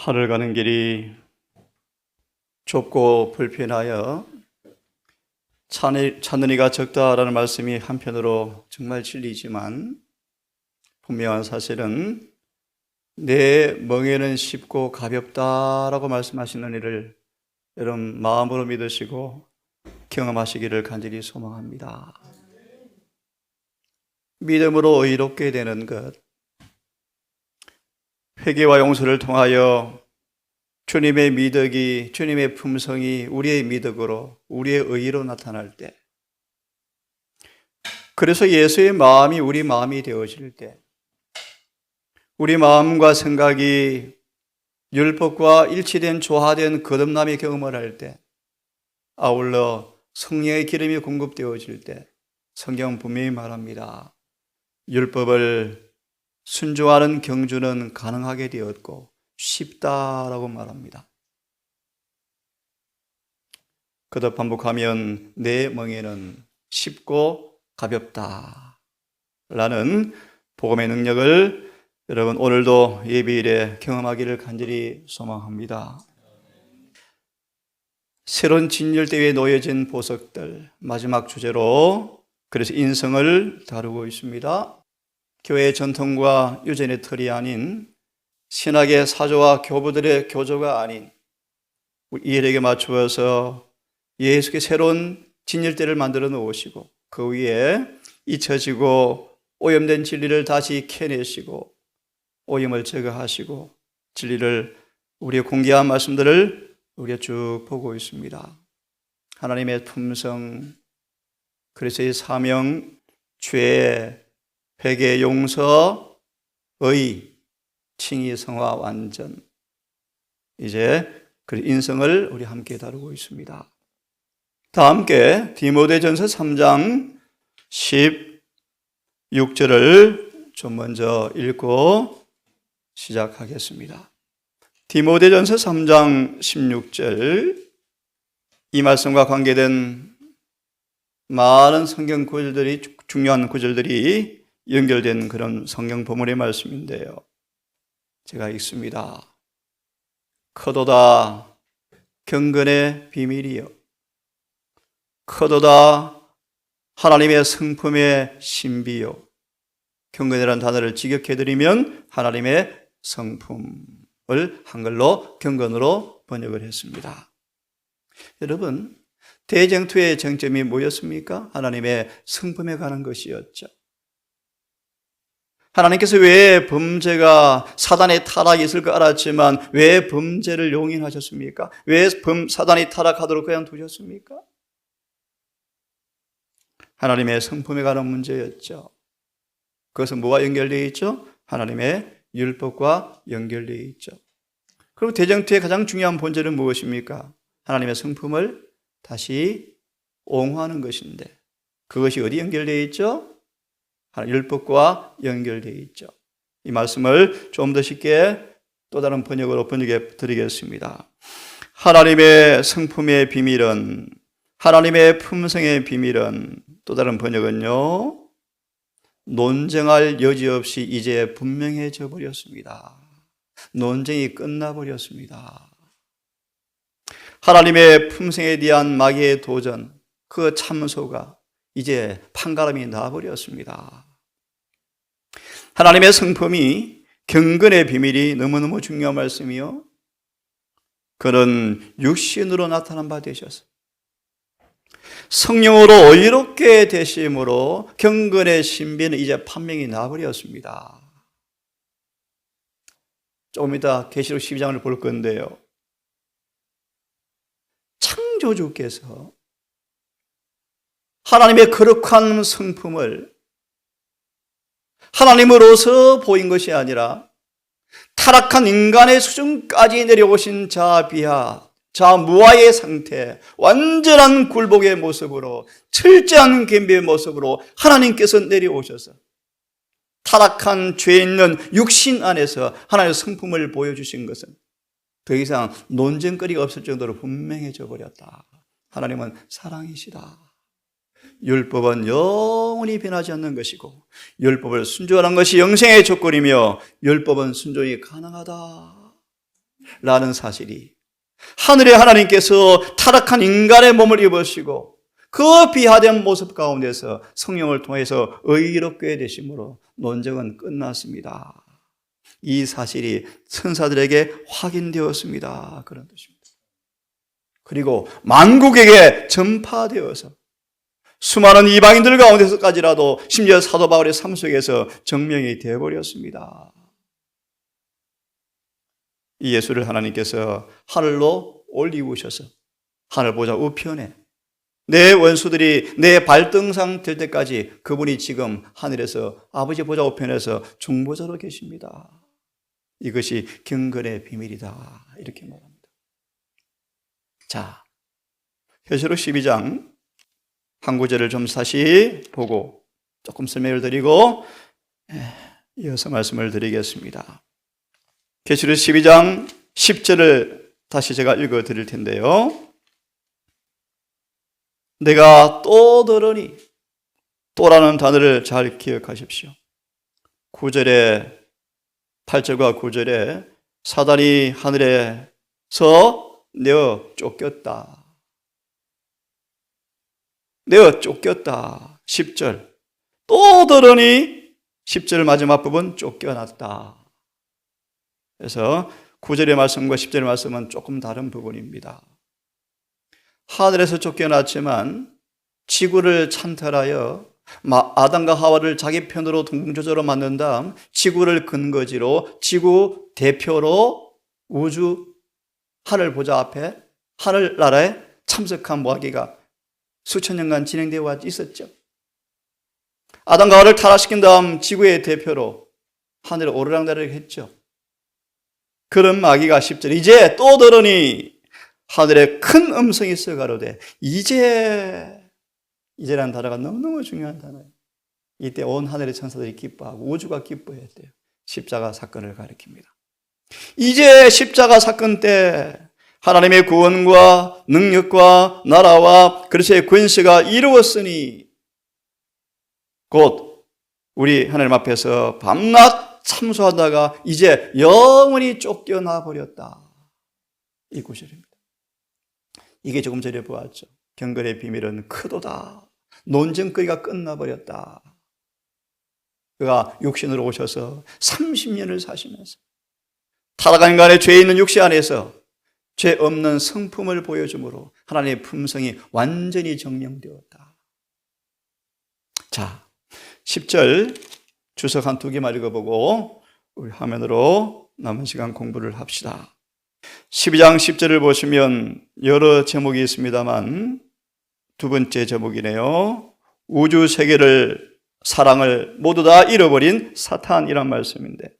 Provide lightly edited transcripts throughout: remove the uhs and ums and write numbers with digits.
하늘 가는 길이 좁고 불편하여 찾느니가 적다라는 말씀이 한편으로 정말 진리지만 분명한 사실은 내 멍에는 쉽고 가볍다라고 말씀하시는 이를 여러분 마음으로 믿으시고 경험하시기를 간절히 소망합니다. 믿음으로 의롭게 되는 것, 회개와 용서를 통하여 주님의 미덕이, 주님의 품성이 우리의 미덕으로, 우리의 의로 나타날 때, 그래서 예수의 마음이 우리 마음이 되어질 때, 우리 마음과 생각이 율법과 일치된 조화된 거듭남의 경험을 할 때, 아울러 성령의 기름이 공급되어질 때, 성경은 분명히 말합니다. 율법을 순종하는 경주는 가능하게 되었고 쉽다라고 말합니다. 그덧 반복하면 내 멍에는 쉽고 가볍다 라는 복음의 능력을 여러분 오늘도 예배일에 경험하기를 간절히 소망합니다. 새로운 진열대에 놓여진 보석들, 마지막 주제로 그래서 인성을 다루고 있습니다. 교회의 전통과 유전의 틀이 아닌 신학의 사조와 교부들의 교조가 아닌 이 일에게 맞추어서 예수께 새로운 진열대를 만들어 놓으시고 그 위에 잊혀지고 오염된 진리를 다시 캐내시고 오염을 제거하시고 진리를 우리의 공개한 말씀들을 우리가 쭉 보고 있습니다. 하나님의 품성, 그리스도의 사명, 죄, 회개, 용서, 의, 칭의, 성화, 완전. 이제 그 인성을 우리 함께 다루고 있습니다. 다 함께 디모데전서 3장 16절을 좀 먼저 읽고 시작하겠습니다. 디모데전서 3장 16절, 이 말씀과 관계된 많은 성경 구절들이, 중요한 구절들이 연결된 그런 성경 본문의 말씀인데요. 제가 읽습니다. 커도다 경건의 비밀이요, 커도다 하나님의 성품의 신비요. 경건이라는 단어를 직역해드리면 하나님의 성품을 한글로 경건으로 번역을 했습니다. 여러분, 대쟁투의 쟁점이 뭐였습니까? 하나님의 성품에 관한 것이었죠. 하나님께서 왜 범죄가 사단의 타락이 있을 거 알았지만 왜 범죄를 용인하셨습니까? 왜 사단이 타락하도록 그냥 두셨습니까? 하나님의 성품에 관한 문제였죠. 그것은 뭐와 연결되어 있죠? 하나님의 율법과 연결되어 있죠. 그리고 대쟁투의 가장 중요한 본질은 무엇입니까? 하나님의 성품을 다시 옹호하는 것인데 그것이 어디 연결되어 있죠? 율법과 연결되어 있죠. 이 말씀을 좀 더 쉽게 또 다른 번역으로 번역해 드리겠습니다. 하나님의 성품의 비밀은, 하나님의 품성의 비밀은, 또 다른 번역은요, 논쟁할 여지 없이 이제 분명해져 버렸습니다. 논쟁이 끝나버렸습니다. 하나님의 품성에 대한 마귀의 도전, 그 참소가 이제 판가름이 나버렸습니다. 하나님의 성품이, 경건의 비밀이 너무너무 중요한 말씀이요. 그는 육신으로 나타난 바 되셔서 성령으로 의롭게 되심으로 경건의 신비는 이제 판명이 나버렸습니다. 조금 이따 계시록 12장을 볼 건데요, 창조주께서 하나님의 거룩한 성품을 하나님으로서 보인 것이 아니라 타락한 인간의 수준까지 내려오신 자비하, 자무아의 상태, 완전한 굴복의 모습으로, 철저한 겸비의 모습으로 하나님께서 내려오셔서 타락한 죄 있는 육신 안에서 하나님의 성품을 보여주신 것은 더 이상 논쟁거리가 없을 정도로 분명해져 버렸다. 하나님은 사랑이시다. 율법은 영원히 변하지 않는 것이고 율법을 순종하는 것이 영생의 조건이며 율법은 순종이 가능하다. 라는 사실이, 하늘의 하나님께서 타락한 인간의 몸을 입으시고 그 비하된 모습 가운데서 성령을 통해서 의롭게 되심으로 논쟁은 끝났습니다. 이 사실이 천사들에게 확인되었습니다. 그런 뜻입니다. 그리고 만국에게 전파되어서 수많은 이방인들 가운데서까지라도 심지어 사도 바울의 삶 속에서 증명이 되어버렸습니다. 이 예수를 하나님께서 하늘로 올리우셔서 하늘 보좌 우편에 내 원수들이 내 발등상 될 때까지 그분이 지금 하늘에서 아버지 보좌 우편에서 중보자로 계십니다. 이것이 경건의 비밀이다, 이렇게 말합니다. 자, 히브리서 12장 한 구절을 좀 다시 보고 조금 설명을 드리고 이어서 말씀을 드리겠습니다. 계시록 12장 10절을 다시 제가 읽어 드릴 텐데요. 내가 또 들으니, 또라는 단어를 잘 기억하십시오. 9절에 8절과 9절에 사단이 하늘에서 내어 쫓겼다. 내어 쫓겼다. 10절. 또 들으니 10절 마지막 부분 쫓겨났다. 그래서 9절의 말씀과 10절의 말씀은 조금 다른 부분입니다. 하늘에서 쫓겨났지만 지구를 찬탈하여 아담과 하와를 자기 편으로 동조자로 만든 다음 지구를 근거지로 지구 대표로 우주 하늘 보좌 앞에 하늘나라에 참석한 모하기가 수천 년간 진행되어 있었죠. 아담과 하와를 타락시킨 다음 지구의 대표로 하늘에 오르락내리락 했죠. 그런 마귀가 10절 이제 또 들으니 하늘에 큰 음성이 있어 가로되 이제라는 단어가 너무너무 중요한 단어예요. 이때 온 하늘의 천사들이 기뻐하고 우주가 기뻐했대요. 십자가 사건을 가리킵니다. 이제 십자가 사건 때 하나님의 구원과 능력과 나라와 그리스도의 권세가 이루었으니 곧 우리 하나님 앞에서 밤낮 참소하다가 이제 영원히 쫓겨나 버렸다. 이 구절입니다. 이게 조금 전에 보았죠. 경건의 비밀은 크도다. 논쟁거리가 끝나버렸다. 그가 육신으로 오셔서 30년을 사시면서 타락한 인간의 죄 있는 육신 안에서 죄 없는 성품을 보여줌으로 하나님의 품성이 완전히 증명되었다. 자, 10절 주석 한 2개만 읽어보고 우리 화면으로 남은 시간 공부를 합시다. 12장 10절을 보시면 여러 제목이 있습니다만 두 번째 제목이네요. 우주 세계를 사랑을 모두 다 잃어버린 사탄이란 말씀인데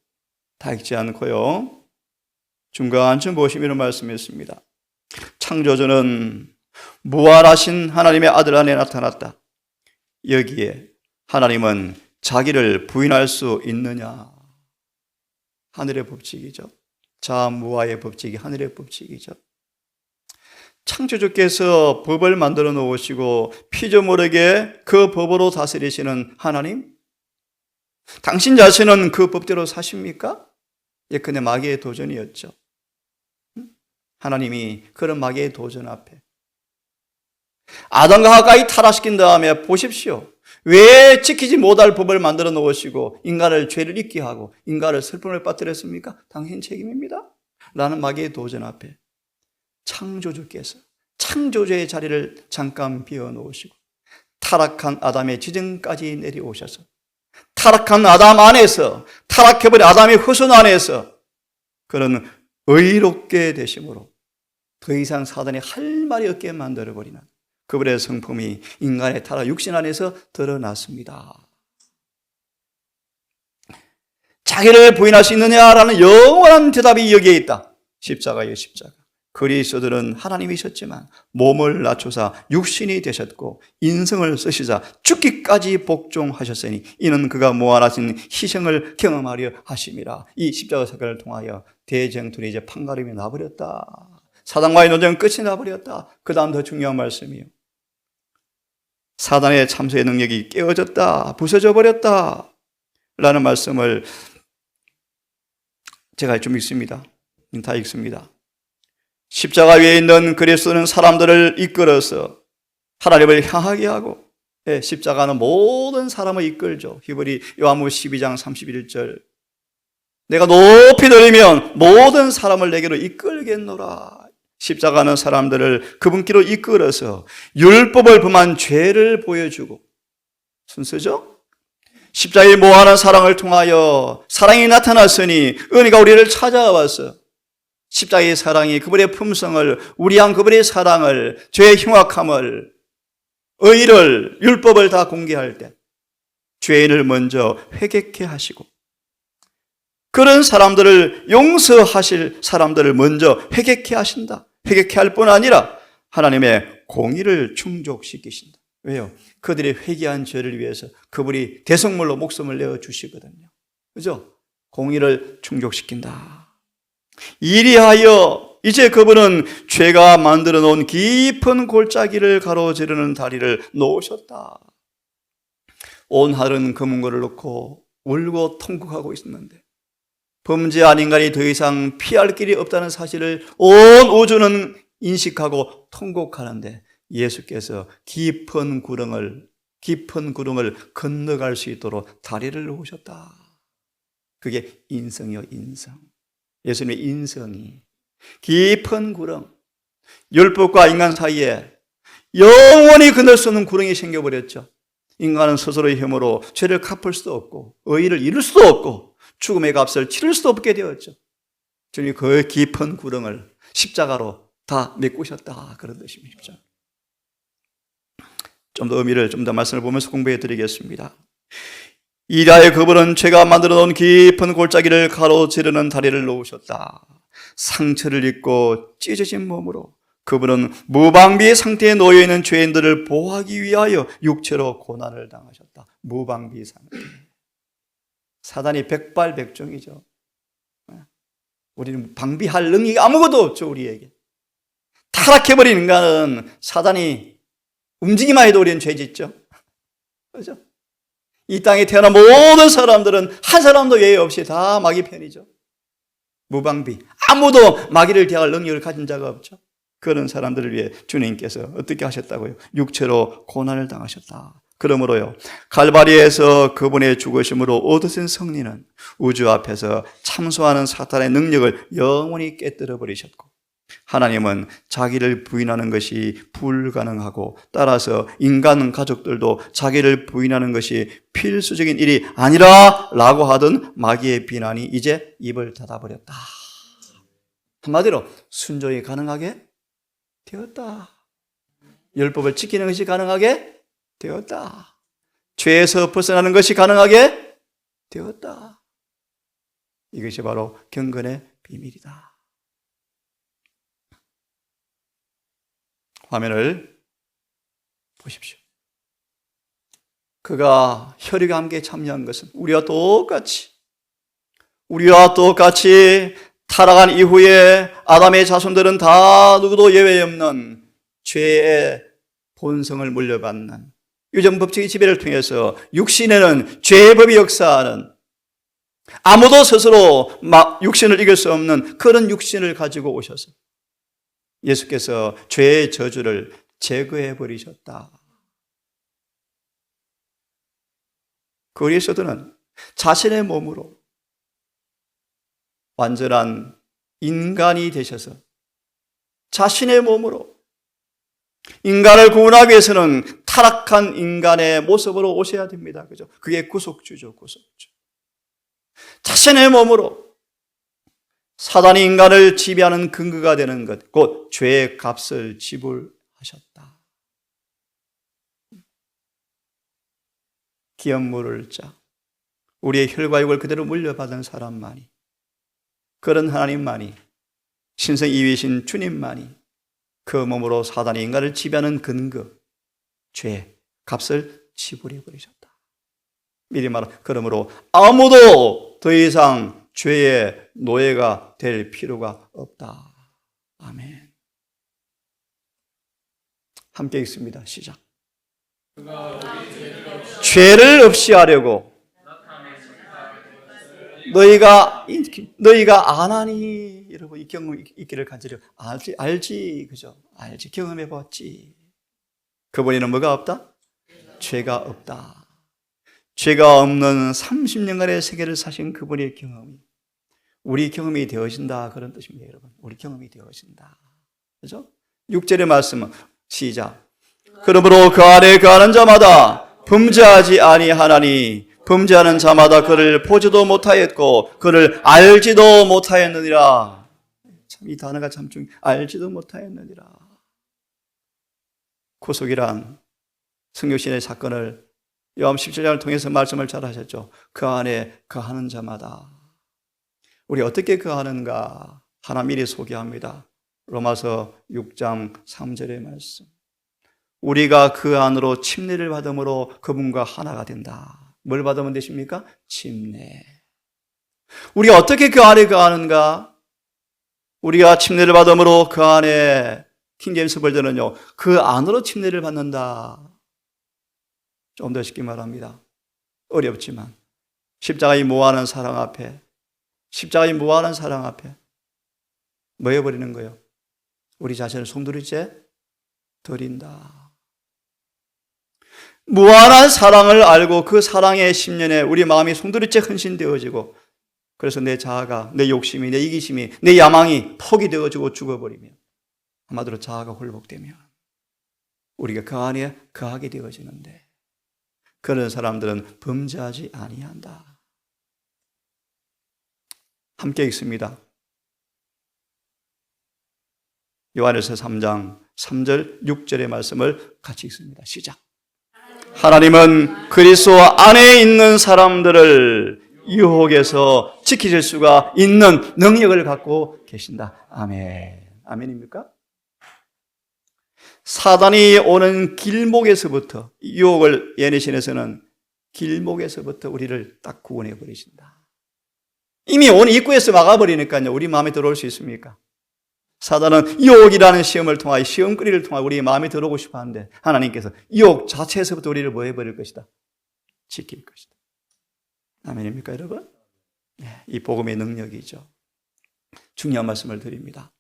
다 읽지 않고요. 중간쯤 보시면 이런 말씀이 있습니다. 창조주는 무한하신 하나님의 아들 안에 나타났다. 여기에 하나님은 자기를 부인할 수 있느냐? 하늘의 법칙이죠. 자무하의 법칙이 하늘의 법칙이죠. 창조주께서 법을 만들어 놓으시고 피조물에게 그 법으로 다스리시는 하나님, 당신 자신은 그 법대로 사십니까? 예컨대 마귀의 도전이었죠. 하나님이 그런 마귀의 도전 앞에 아담과 하와까지 타락시킨 다음에 보십시오. 왜 지키지 못할 법을 만들어 놓으시고 인간을 죄를 잊게 하고 인간을 슬픔을 빠뜨렸습니까? 당신 책임입니다. 라는 마귀의 도전 앞에 창조주께서 창조주의 자리를 잠깐 비워놓으시고 타락한 아담의 지정까지 내려오셔서 타락한 아담 안에서 타락해버린 아담의 후손 안에서 그런 의롭게 되심으로 더 이상 사단이 할 말이 없게 만들어버리는 그분의 성품이 인간의 타락 육신 안에서 드러났습니다. 자기를 부인할 수 있느냐라는 영원한 대답이 여기에 있다. 십자가예요, 십자가. 그리스도는 하나님이셨지만 몸을 낮추사 육신이 되셨고 인성을 쓰시자 죽기까지 복종하셨으니 이는 그가 무한하신 희생을 경험하려 하심이라. 이 십자가 사건을 통하여 대쟁투는 이제 판가름이 나버렸다. 사단과의 논쟁은 끝이 나버렸다. 그 다음 더 중요한 말씀이요. 사단의 참소의 능력이 깨어졌다. 부서져 버렸다. 라는 말씀을 제가 좀 읽습니다. 다 읽습니다. 십자가 위에 있는 그리스도는 사람들을 이끌어서 하나님을 향하게 하고, 십자가는 모든 사람을 이끌죠. 히브리 요한복음 12장 31절. 내가 높이 들리면 모든 사람을 내게로 이끌겠노라. 십자가는 사람들을 그분께로 이끌어서 율법을 범한 죄를 보여주고, 순서죠? 십자가에 모하는 사랑을 통하여 사랑이 나타났으니 은혜가 우리를 찾아와서 십자가의 사랑이 그분의 품성을, 우리한 그분의 사랑을, 죄의 흉악함을, 의를, 율법을 다 공개할 때 죄인을 먼저 회개케 하시고, 그런 사람들을 용서하실 사람들을 먼저 회개케 하신다. 회개케 할 뿐 아니라 하나님의 공의를 충족시키신다. 왜요? 그들이 회개한 죄를 위해서 그분이 대속물로 목숨을 내어주시거든요. 그죠? 공의를 충족시킨다. 이리하여 이제 그분은 죄가 만들어 놓은 깊은 골짜기를 가로지르는 다리를 놓으셨다. 온 하늘은 검은고를 놓고 울고 통곡하고 있었는데, 범죄한 인간이 더 이상 피할 길이 없다는 사실을 온 우주는 인식하고 통곡하는데, 예수께서 깊은 구렁을 건너갈 수 있도록 다리를 놓으셨다. 그게 인성이요, 인성. 예수님의 인성이 깊은 구렁, 율법과 인간 사이에 영원히 건널 수 없는 구렁이 생겨버렸죠. 인간은 스스로의 힘으로 죄를 갚을 수도 없고 의의를 이룰 수도 없고 죽음의 값을 치를 수도 없게 되었죠. 주님이 그 깊은 구렁을 십자가로 다 메꾸셨다, 그런 뜻입니다. 좀 더 의미를 좀 더 말씀을 보면서 공부해 드리겠습니다. 이리하여 그분은 죄가 만들어 놓은 깊은 골짜기를 가로지르는 다리를 놓으셨다. 상처를 입고 찢어진 몸으로 그분은 무방비 상태에 놓여있는 죄인들을 보호하기 위하여 육체로 고난을 당하셨다. 무방비 상태. 사단이 백발백중이죠. 우리는 방비할 능력이 아무것도 없죠, 우리에게. 타락해버린 인간은 사단이 움직이기만 해도 우리는 죄 짓죠. 그렇죠? 이 땅에 태어난 모든 사람들은 한 사람도 예외 없이 다 마귀 편이죠. 무방비. 아무도 마귀를 대할 능력을 가진 자가 없죠. 그런 사람들을 위해 주님께서 어떻게 하셨다고요? 육체로 고난을 당하셨다. 그러므로요, 갈바리에서 그분의 죽으심으로 얻으신 승리는 우주 앞에서 참소하는 사탄의 능력을 영원히 깨뜨려 버리셨고, 하나님은 자기를 부인하는 것이 불가능하고 따라서 인간 가족들도 자기를 부인하는 것이 필수적인 일이 아니라 라고 하던 마귀의 비난이 이제 입을 닫아버렸다. 한마디로 순종이 가능하게 되었다. 율법을 지키는 것이 가능하게 되었다. 죄에서 벗어나는 것이 가능하게 되었다. 이것이 바로 경건의 비밀이다. 화면을 보십시오. 그가 혈육과 함께 참여한 것은 우리와 똑같이 타락한 이후에 아담의 자손들은 다 누구도 예외 없는 죄의 본성을 물려받는 유전 법칙의 지배를 통해서 육신에는 죄의 법이 역사하는, 아무도 스스로 육신을 이길 수 없는 그런 육신을 가지고 오셔서 예수께서 죄의 저주를 제거해 버리셨다. 그리스도는 자신의 몸으로 완전한 인간이 되셔서 자신의 몸으로 인간을 구원하기 위해서는 타락한 인간의 모습으로 오셔야 됩니다. 그죠? 그게 구속주죠, 구속주. 자신의 몸으로 사단이 인간을 지배하는 근거가 되는 것, 곧 죄의 값을 지불하셨다. 기업 물을 자, 우리의 혈과 육을 그대로 물려받은 사람만이, 그런 하나님만이, 신성 2위신 주님만이 그 몸으로 사단이 인간을 지배하는 근거, 죄의 값을 지불해 버리셨다. 미리 말하면, 그러므로 아무도 더 이상 죄의 노예가 될 필요가 없다. 아멘. 함께 읽습니다. 시작. 죄를 없이 하려고 너희가 안 하니. 여러분, 이 경험 있기를 간절히 알지, 그죠? 알지, 경험해 봤지. 그분에는 뭐가 없다? 죄가 없다. 죄가 없는 30년간의 세계를 사신 그분의 경험이 우리 경험이 되어진다, 그런 뜻입니다, 여러분. 우리 경험이 되어진다. 그죠? 6절의 말씀은 시작. 그러므로 그 안에 거하는 자마다 범죄하지 아니하나니 범죄하는 자마다 그를 보지도 못하였고 그를 알지도 못하였느니라. 참, 이 단어가 참 중요해요. 알지도 못하였느니라. 구속이란 성육신의 사건을 요한 17장을 통해서 말씀을 잘 하셨죠. 그 안에 거하는 자마다. 우리 어떻게 거하는가 하나 미리 소개합니다. 로마서 6장 3절의 말씀. 우리가 그 안으로 침례를 받음으로 그분과 하나가 된다. 뭘 받으면 되십니까? 침례. 우리가 어떻게 그 안에 거하는가? 우리가 침례를 받음으로 그 안에, 킹제임스 버전은요, 그 안으로 침례를 받는다. 좀 더 쉽게 말합니다. 어렵지만 십자가의 무한한 사랑 앞에, 십자가의 무한한 사랑 앞에 뭐 해버리는 거예요? 우리 자신을 송두리째 드린다. 무한한 사랑을 알고 그 사랑의 심년에 우리 마음이 송두리째 헌신되어지고, 그래서 내 자아가, 내 욕심이, 내 이기심이, 내 야망이 포기되어지고 죽어버리면, 한마디로 자아가 홀복되면 우리가 그 안에 거하게 되어지는데, 그런 사람들은 범죄하지 아니한다. 함께 읽습니다. 요한일서 3장 3절 6절의 말씀을 같이 읽습니다. 시작. 하나님은 그리스도 안에 있는 사람들을 유혹에서 지키실 수가 있는 능력을 갖고 계신다. 아멘. 아멘입니까? 사단이 오는 길목에서부터, 유혹을 예내신에서는 길목에서부터 우리를 딱 구원해 버리신다. 이미 오는 입구에서 막아버리니까요, 우리 마음에 들어올 수 있습니까? 사단은 유혹이라는 시험을 통하여, 시험거리를 통하여 우리 마음에 들어오고 싶어 하는데, 하나님께서 유혹 자체에서부터 우리를 뭐 해버릴 것이다? 지킬 것이다. 아멘입니까, 여러분? 네, 이 복음의 능력이죠. 중요한 말씀을 드립니다.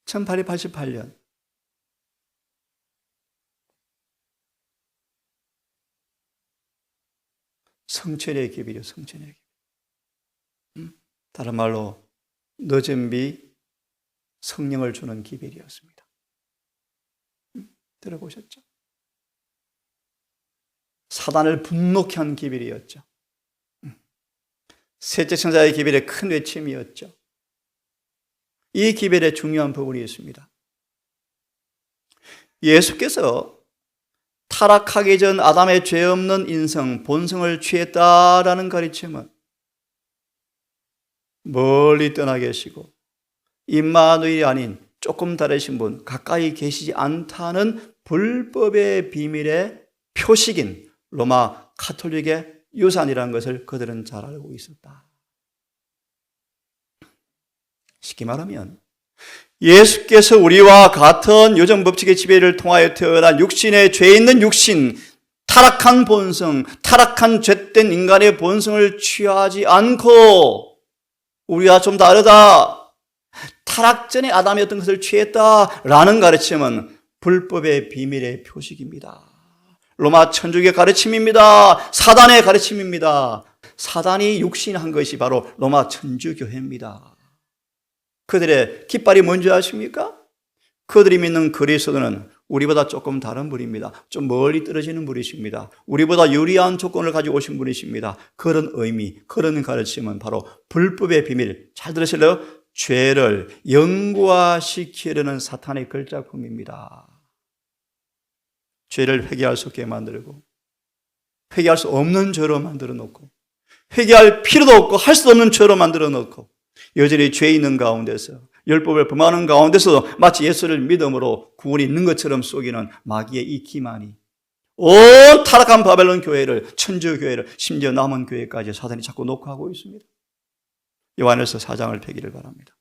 1888년 성천의 기별이요, 성천의 기별. 다른 말로 늦은 비 성령을 주는 기별이었습니다. 들어보셨죠? 사단을 분노케 한 기별이었죠. 셋째 천사의 기별의 큰 외침이었죠. 이 기별에 중요한 부분이 있습니다. 예수께서 타락하기 전 아담의 죄 없는 인성, 본성을 취했다라는 가르침은 멀리 떠나 계시고 임마누엘이 아닌 조금 다르신 분, 가까이 계시지 않다는 불법의 비밀의 표식인 로마 가톨릭의 유산이라는 것을 그들은 잘 알고 있었다. 쉽게 말하면 예수께서 우리와 같은 요정 법칙의 지배를 통하여 태어난 육신의 죄 있는 육신, 타락한 본성, 타락한 죄된 인간의 본성을 취하지 않고 우리와 좀 다르다, 타락 전에 아담이었던 것을 취했다라는 가르침은 불법의 비밀의 표식입니다. 로마 천주교의 가르침입니다. 사단의 가르침입니다. 사단이 육신한 것이 바로 로마 천주교회입니다. 그들의 깃발이 뭔지 아십니까? 그들이 믿는 그리스도는 우리보다 조금 다른 분입니다. 좀 멀리 떨어지는 분이십니다. 우리보다 유리한 조건을 가지고 오신 분이십니다. 그런 의미, 그런 가르침은 바로 불법의 비밀, 잘 들으실래요? 죄를 영구화시키려는 사탄의 걸작품입니다. 죄를 회개할 수 없게 만들고, 회개할 수 없는 죄로 만들어 놓고, 회개할 필요도 없고 할 수 없는 죄로 만들어 놓고, 여전히 죄 있는 가운데서, 율법을 범하는 가운데서 마치 예수를 믿음으로 구원이 있는 것처럼 속이는 마귀의 이 기만이 온 타락한 바벨론 교회를, 천주교회를, 심지어 남은 교회까지 사단이 자꾸 녹화하고 있습니다. 요한일서 4장을 펴기를 바랍니다.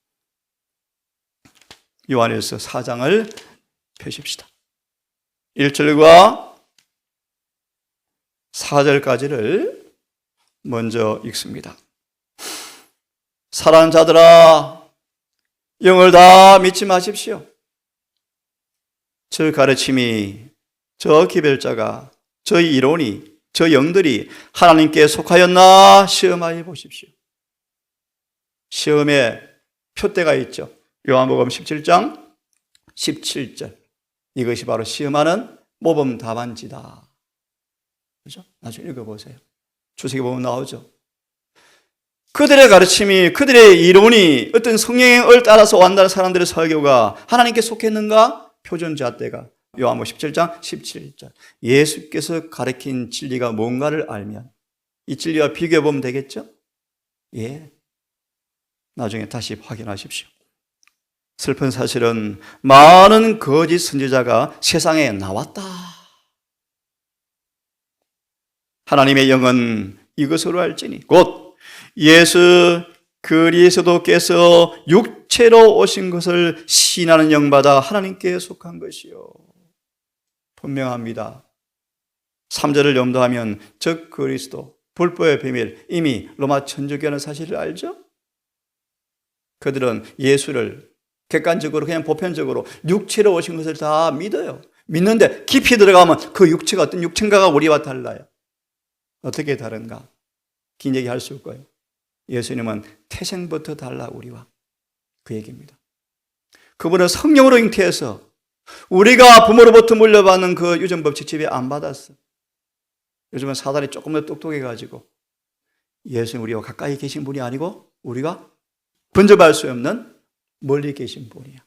요한일서 4장을 펴십시다. 1절과 4절까지를 먼저 읽습니다. 사랑하는 자들아, 영을 다 믿지 마십시오. 저 가르침이, 저 기별자가, 저 이론이, 저 영들이 하나님께 속하였나 시험하여 보십시오. 시험에 표대가 있죠. 요한복음 17장 17절. 이것이 바로 시험하는 모범 답안지다. 그죠? 나중에 읽어보세요. 주석에 보면 나오죠. 그들의 가르침이, 그들의 이론이 어떤 성경을 따라서 완다는 사람들의 설교가 하나님께 속했는가? 표준잣대가 요한복음 17장 17절. 예수께서 가르친 진리가 뭔가를 알면 이 진리와 비교해 보면 되겠죠? 예. 나중에 다시 확인하십시오. 슬픈 사실은 많은 거짓 선지자가 세상에 나왔다. 하나님의 영은 이것으로 알지니 곧 예수 그리스도께서 육체로 오신 것을 시인하는 영받아 하나님께 속한 것이요. 분명합니다. 3절을 염두하면 즉 그리스도, 불법의 비밀, 이미 로마 천주교는 사실을 알죠? 그들은 예수를 객관적으로 그냥 보편적으로 육체로 오신 것을 다 믿어요. 믿는데 깊이 들어가면 그 육체가 어떤 육체인가가 우리와 달라요. 어떻게 다른가? 긴 얘기 할 수 없고요. 예수님은 태생부터 달라 우리와. 그 얘기입니다. 그분은 성령으로 잉태해서 우리가 부모로부터 물려받는 그 유전법칙 집에 안 받았어. 요즘은 사단이 조금 더 똑똑해가지고 예수님 우리와 가까이 계신 분이 아니고 우리가 번접할 수 없는 멀리 계신 분이야.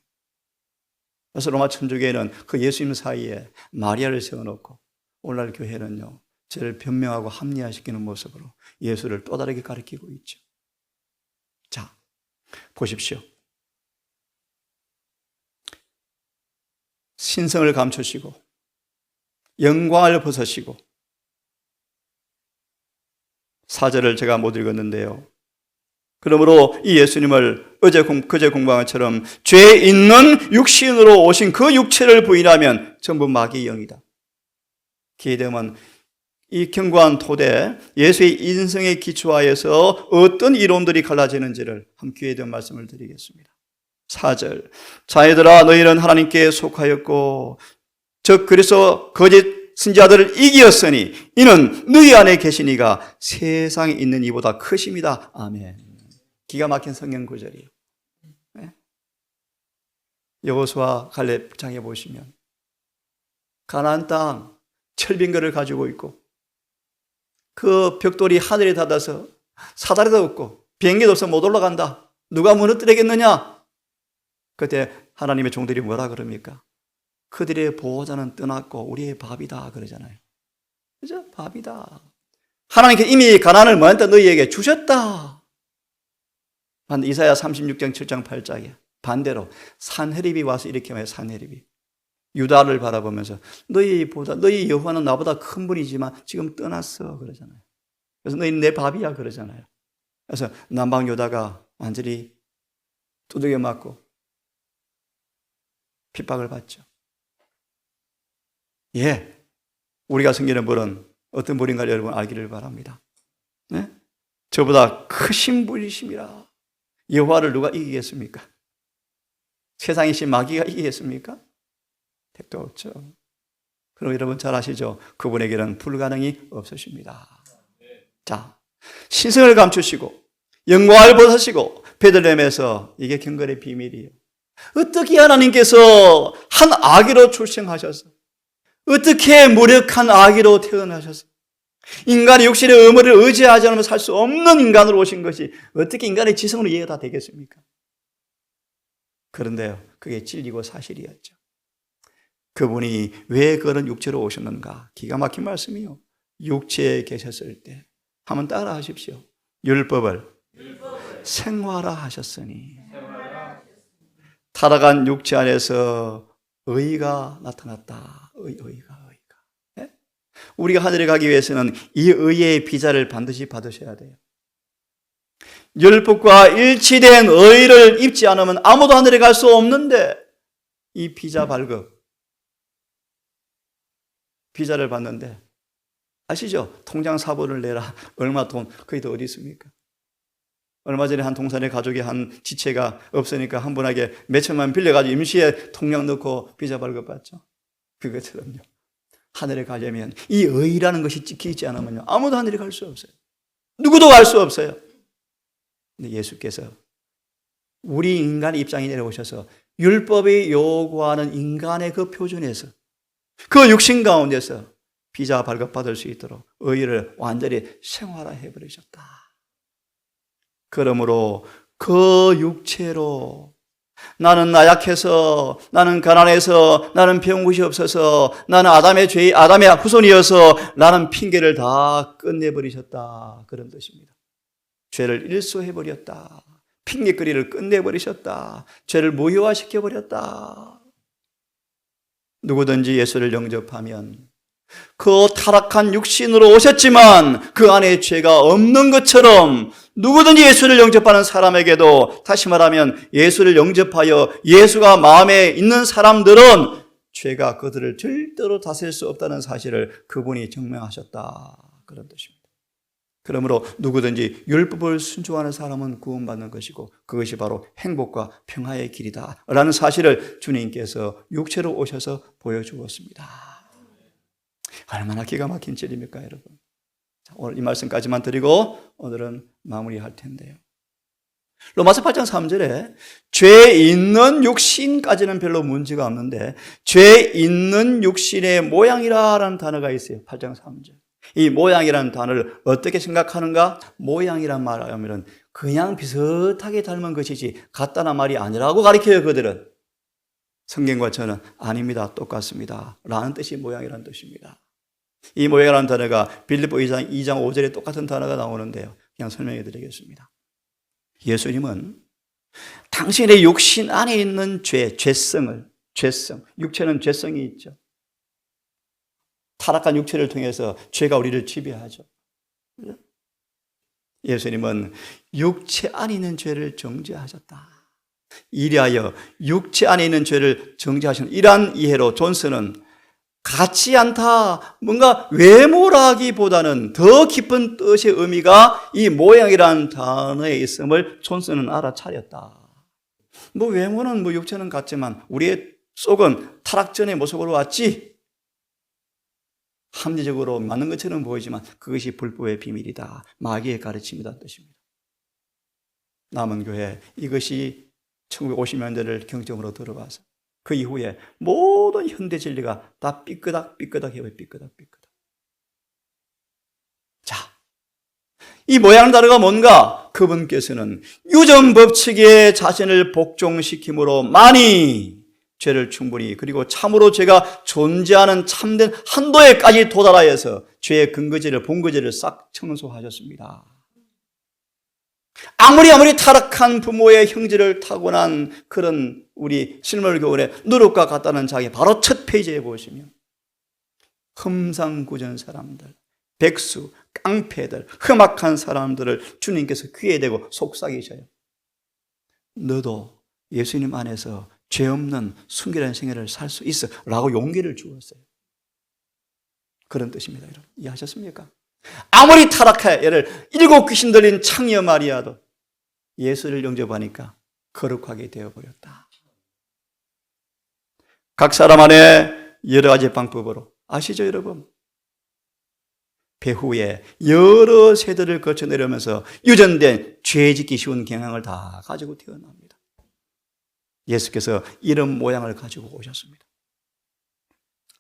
그래서 로마 천주교회는 그 예수님 사이에 마리아를 세워놓고 오늘날 교회는요, 저를 변명하고 합리화시키는 모습으로 예수를 또 다르게 가르치고 있죠. 자, 보십시오. 신성을 감추시고 영광을 벗으시고 4절을 제가 못 읽었는데요. 그러므로 이 예수님을 그제 공부한 것처럼 죄 있는 육신으로 오신 그 육체를 부인하면 전부 마귀의 영이다. 기회되면 이 견고한 토대, 예수의 인성에 기초하여서 어떤 이론들이 갈라지는지를 한 기회되면 말씀을 드리겠습니다. 4절. 자녀들아 너희는 하나님께 속하였고 즉 그래서 거짓 선지자들을 이기었으니 이는 너희 안에 계신 이가 세상에 있는 이보다 크심이다. 아멘. 기가 막힌 성경 구절이에요. 네? 여호수아 갈렙 장에 보시면 가나안 땅 철빙거를 가지고 있고 그 벽돌이 하늘에 닿아서 사다리도 없고 비행기도 없어 못 올라간다. 누가 무너뜨리겠느냐? 그때 하나님의 종들이 뭐라 그럽니까? 그들의 보호자는 떠났고 우리의 밥이다 그러잖아요. 그죠? 밥이다. 하나님께서 이미 가나안을 뭐한테 너희에게 주셨다. 이사야 36장 7장 8장에 반대로 산헤립이 와서 이렇게 말해요. 산헤립이 유다를 바라보면서 너희 여호와는 나보다 큰 분이지만 지금 떠났어 그러잖아요. 그래서 너희는 내 밥이야 그러잖아요. 그래서 남방 유다가 완전히 두들겨 맞고 핍박을 받죠. 예, 우리가 섬기는 분은 어떤 분인가를 여러분 알기를 바랍니다. 네? 저보다 크신 분이심이라. 여호와를 누가 이기겠습니까? 세상에 신 마귀가 이기겠습니까? 택도 없죠. 그럼 여러분 잘 아시죠? 그분에게는 불가능이 없으십니다. 자, 신성을 감추시고 영광을 벗으시고 베들레헴에서 이게 경건의 비밀이에요. 어떻게 하나님께서 한 아기로 출생하셔서 어떻게 무력한 아기로 태어나셔서 인간의 육신의 의무를 의지하지 않으면 살 수 없는 인간으로 오신 것이 어떻게 인간의 지성으로 이해가 다 되겠습니까? 그런데요, 그게 진리고 사실이었죠. 그분이 왜 그런 육체로 오셨는가? 기가 막힌 말씀이요. 육체에 계셨을 때 한번 따라 하십시오. 율법을 생활화 하셨으니 타락한 육체 안에서 의가 나타났다. 의가. 네? 우리가 하늘에 가기 위해서는 이 의의 비자를 반드시 받으셔야 돼요. 율법과 일치된 의를 입지 않으면 아무도 하늘에 갈 수 없는데 이 비자 발급, 비자를 받는데 아시죠? 통장 사본을 내라. 얼마 돈, 그게 더 어디 있습니까? 얼마 전에 한 동산의 가족이 한 지체가 없으니까 한 분에게 몇 천만 빌려가지고 임시에 통장 넣고 비자 발급받죠. 그것처럼요. 하늘에 가려면 이 의라는 것이 찍히지 않으면요, 아무도 하늘에 갈 수 없어요. 누구도 갈 수 없어요. 근데 예수께서 우리 인간의 입장에 내려오셔서 율법이 요구하는 인간의 그 표준에서, 그 육신 가운데서 비자 발급받을 수 있도록 의를 완전히 생활화해 버리셨다. 그러므로 그 육체로 나는 나약해서, 나는 가난해서, 나는 배운 것이 없어서, 나는 아담의 후손이어서 나는 핑계를 다 끝내버리셨다. 그런 뜻입니다. 죄를 일소해버렸다. 핑계거리를 끝내버리셨다. 죄를 무효화시켜버렸다. 누구든지 예수를 영접하면 그 타락한 육신으로 오셨지만 그 안에 죄가 없는 것처럼 누구든지 예수를 영접하는 사람에게도, 다시 말하면 예수를 영접하여 예수가 마음에 있는 사람들은 죄가 그들을 절대로 다스릴 수 없다는 사실을 그분이 증명하셨다. 그런 뜻입니다. 그러므로 누구든지 율법을 순종하는 사람은 구원받는 것이고 그것이 바로 행복과 평화의 길이다 라는 사실을 주님께서 육체로 오셔서 보여주었습니다. 얼마나 기가 막힌 진리입니까, 여러분? 오늘 이 말씀까지만 드리고 오늘은 마무리할 텐데요. 로마서 8장 3절에 죄 있는 육신까지는 별로 문제가 없는데 죄 있는 육신의 모양이라는 단어가 있어요. 8장 3절. 이 모양이라는 단어를 어떻게 생각하는가? 모양이란 말하면 그냥 비슷하게 닮은 것이지 같다는 말이 아니라고 가르쳐요, 그들은. 성경과 저는 아닙니다, 똑같습니다 라는 뜻이 모양이라는 뜻입니다. 이 모양이라는 단어가 빌립보 2장 5절에 똑같은 단어가 나오는데요, 그냥 설명해 드리겠습니다. 예수님은 당신의 육신 안에 있는 죄성, 육체는 죄성이 있죠. 타락한 육체를 통해서 죄가 우리를 지배하죠. 예수님은 육체 안에 있는 죄를 정죄하셨다. 이리하여 육체 안에 있는 죄를 정죄하시는 이러한 이해로 존스는 같지 않다, 뭔가 외모라기보다는 더 깊은 뜻의 의미가 이 모양이라는 단어에 있음을 존스는 알아차렸다. 외모는 육체는 같지만 우리의 속은 타락 전의 모습으로 왔지, 합리적으로 맞는 것처럼 보이지만 그것이 불법의 비밀이다, 마귀의 가르침이다 뜻입니다. 남은 교회, 이것이 1950년대를 경험으로 들어와서 그 이후에 모든 현대 진리가 다 삐끄덕해요. 삐끄덕. 자, 이 모양 단어가 뭔가? 그분께서는 유전 법칙에 자신을 복종시킴으로 많이 죄를 충분히, 그리고 참으로 죄가 존재하는 참된 한도에까지 도달하여서 죄의 근거지를, 본거지를 싹 청소하셨습니다. 아무리 타락한 부모의 형제를 타고난 그런 우리 실물 교훈의 누룩과 같다는 자기 바로 첫 페이지에 보시면 흠상궂은 사람들, 백수, 깡패들, 험악한 사람들을 주님께서 귀에 대고 속삭이셔요. 너도 예수님 안에서 죄 없는 순결한 생애를 살 수 있어 라고 용기를 주었어요. 그런 뜻입니다, 여러분. 이해하셨습니까? 아무리 타락해, 예를 7 귀신 들린 창녀 마리아도 예수를 영접하니까 거룩하게 되어버렸다. 각 사람 안에 여러 가지 방법으로, 아시죠, 여러분? 배후에 여러 세대를 거쳐 내려오면서 유전된 죄 짓기 쉬운 경향을 다 가지고 태어납니다. 예수께서 이런 모양을 가지고 오셨습니다.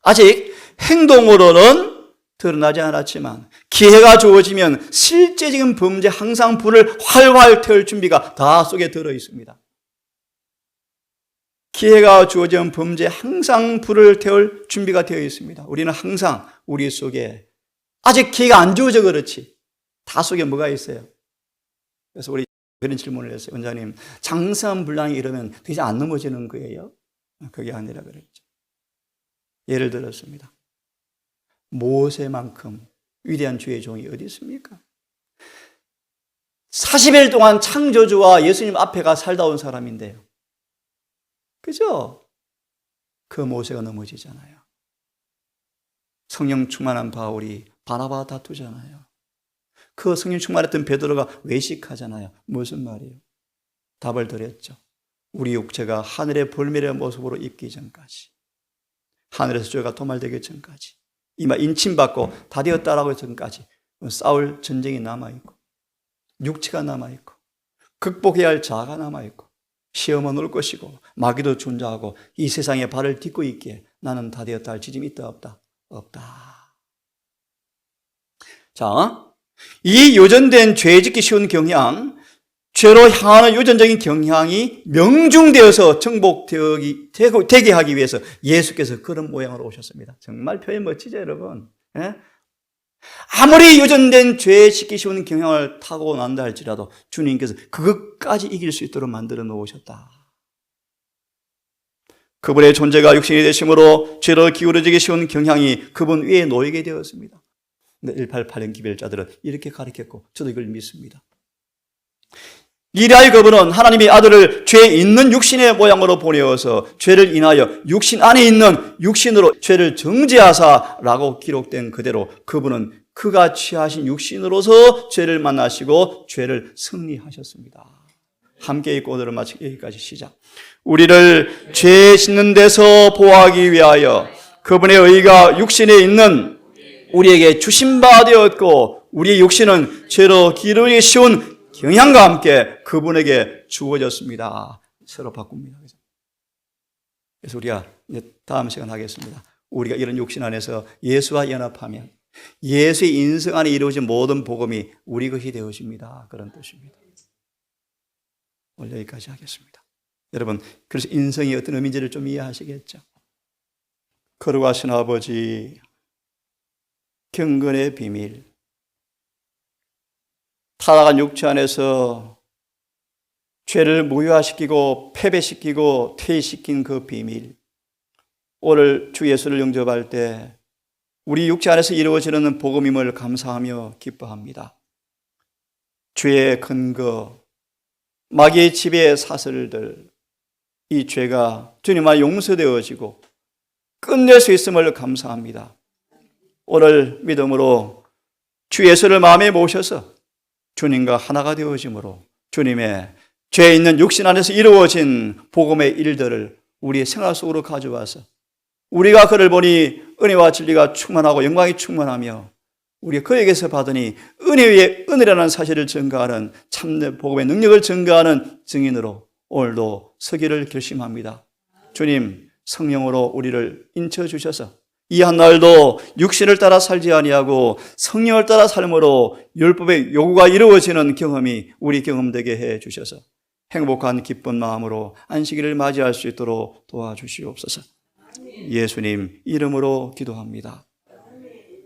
아직 행동으로는 드러나지 않았지만 기회가 주어지면 실제적인 범죄 항상 불을 활활 태울 준비가 다 속에 들어 있습니다. 기회가 주어지면 범죄 항상 불을 태울 준비가 되어 있습니다. 우리는 항상 우리 속에 아직 기회가 안 주어져 그렇지 다 속에 뭐가 있어요? 그래서 우리 그런 질문을 했어요. 원장님, 장성불량이 이러면 되지 안 넘어지는 거예요? 그게 아니라 그랬죠. 예를 들었습니다. 모세만큼 위대한 주의 종이 어디 있습니까? 40일 동안 창조주와 예수님 앞에가 살다 온 사람인데요. 그죠? 그 모세가 넘어지잖아요. 성령 충만한 바울이 바나바와 다투잖아요. 그 성령 충만했던 베드로가 외식하잖아요. 무슨 말이에요? 답을 드렸죠. 우리 육체가 하늘의 벌밀의 모습으로 입기 전까지, 하늘에서 죄가 도말되기 전까지, 이마 인침받고 다 되었다라고 전까지 싸울 전쟁이 남아있고, 육체가 남아있고, 극복해야 할 자아가 남아있고, 시험은 올 것이고, 마귀도 존재하고, 이 세상에 발을 딛고 있기에 나는 다 되었다 할 지점이 있다 없다? 없다. 자, 이 요전된 죄 짓기 쉬운 경향, 죄로 향하는 유전적인 경향이 명중되어서 정복되게 하기 위해서 예수께서 그런 모양으로 오셨습니다. 정말 표현 멋지죠, 여러분? 예? 아무리 유전된 죄 짓기 쉬운 경향을 타고 난다 할지라도 주님께서 그것까지 이길 수 있도록 만들어 놓으셨다. 그분의 존재가 육신이 되심으로 죄로 기울어지기 쉬운 경향이 그분 위에 놓이게 되었습니다. 근데 188년 기별자들은 이렇게 가르쳤고 저도 이걸 믿습니다. 이리하여 그분은 하나님이 아들을 죄 있는 육신의 모양으로 보내어서 죄를 인하여 육신 안에 있는 육신으로 죄를 정죄하사라고 기록된 그대로 그분은 그가 취하신 육신으로서 죄를 만나시고 죄를 승리하셨습니다. 함께 읽고 오늘은 마치 여기까지 시작. 우리를 죄 짓는 데서 보호하기 위하여 그분의 의가 육신에 있는 우리에게 주신 바 되었고 우리의 육신은 죄로 기르기 쉬운 경향과 함께 그분에게 주어졌습니다. 서로 바꿉니다. 그래서 우리가 이제 다음 시간 하겠습니다. 우리가 이런 육신 안에서 예수와 연합하면 예수의 인성 안에 이루어진 모든 복음이 우리 것이 되어집니다. 그런 뜻입니다. 오늘 여기까지 하겠습니다. 여러분, 그래서 인성이 어떤 의미인지를 좀 이해하시겠죠? 거룩하신 아버지, 경건의 비밀, 타락한 육체 안에서 죄를 무효화시키고 패배시키고 퇴시킨 그 비밀, 오늘 주 예수를 영접할 때 우리 육체 안에서 이루어지는 복음임을 감사하며 기뻐합니다. 죄의 근거, 마귀의 지배의 사슬들, 이 죄가 주님 안에 용서되어지고 끝낼 수 있음을 감사합니다. 오늘 믿음으로 주 예수를 마음에 모셔서 주님과 하나가 되어짐으로 주님의 죄 있는 육신 안에서 이루어진 복음의 일들을 우리의 생활 속으로 가져와서 우리가 그를 보니 은혜와 진리가 충만하고 영광이 충만하며 우리가 그에게서 받으니 은혜 위에 은혜라는 사실을 증거하는 참된 복음의 능력을 증거하는 증인으로 오늘도 서기를 결심합니다. 주님, 성령으로 우리를 인쳐주셔서 이 한날도 육신을 따라 살지 아니하고 성령을 따라 삶으로 율법의 요구가 이루어지는 경험이 우리 경험되게 해 주셔서 행복한 기쁜 마음으로 안식일을 맞이할 수 있도록 도와주시옵소서. 예수님 이름으로 기도합니다.